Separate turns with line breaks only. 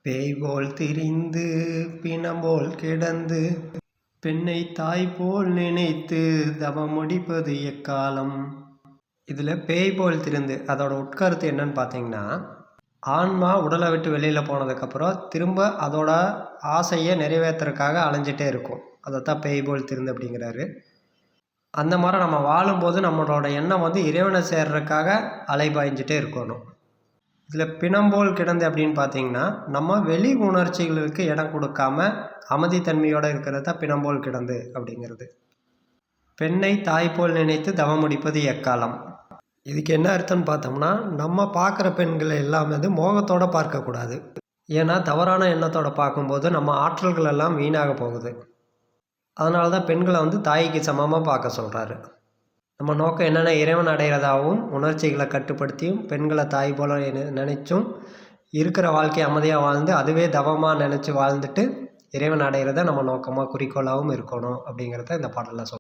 பேய் போல் திரிந்து பிணம்போல் கிடந்து பெண்ணை தாய் போல் நினைத்து தவம் முடிப்பது எக்காலம். இதில் பேய் போல் திரிந்து அதோட உட்கருத்து என்னன்னு பார்த்தீங்கன்னா, ஆன்மா உடலை விட்டு வெளியில் போனதுக்கப்புறம் திரும்ப அதோட ஆசையை நிறைவேற்றுறதுக்காக அலைஞ்சிட்டே இருக்கும். அதைத்தான் பேய் போல் திரிந்து அப்படிங்கிறாரு. அந்த மாதிரி நம்ம வாழும்போது நம்மளோட எண்ணம் இறைவனை சேர்றதுக்காக அலைபாய்ஞ்சிட்டே இருக்கணும். இதில் பிணம்போல் கிடந்து அப்படின்னு பார்த்தீங்கன்னா, நம்ம வெளி உணர்ச்சிகளுக்கு இடம் கொடுக்காம அமைதித்தன்மையோடு இருக்கிறது தான் பிணம்போல் கிடந்து அப்படிங்கிறது. பெண்ணை தாய்போல் நினைத்து தவம் முடிப்பது எக்காலம். இதுக்கு என்ன அர்த்தம்னு பார்த்தோம்னா, நம்ம பார்க்குற பெண்களை எல்லாமே மோகத்தோடு பார்க்கக்கூடாது. ஏன்னா தவறான எண்ணத்தோடு பார்க்கும்போது நம்ம ஆற்றல்கள் எல்லாம் வீணாக போகுது. அதனால தான் பெண்களை தாய்க்கு சமமாக பார்க்க சொல்கிறாரு. நம்ம நோக்கம் என்னென்னா, இறைவன் அடைகிறதாகவும் உணர்ச்சிகளை கட்டுப்படுத்தியும் பெண்களை தாய் போல நினைச்சும் இருக்கிற வாழ்க்கையை அமைதியாக வாழ்ந்து அதுவே தவமாக நினச்சி வாழ்ந்துட்டு இறைவன் அடைகிறத நம்ம நோக்கமாக குறிக்கோளாகவும் இருக்கணும் அப்படிங்கிறத இந்த பாடலில் சொல்கிறோம்.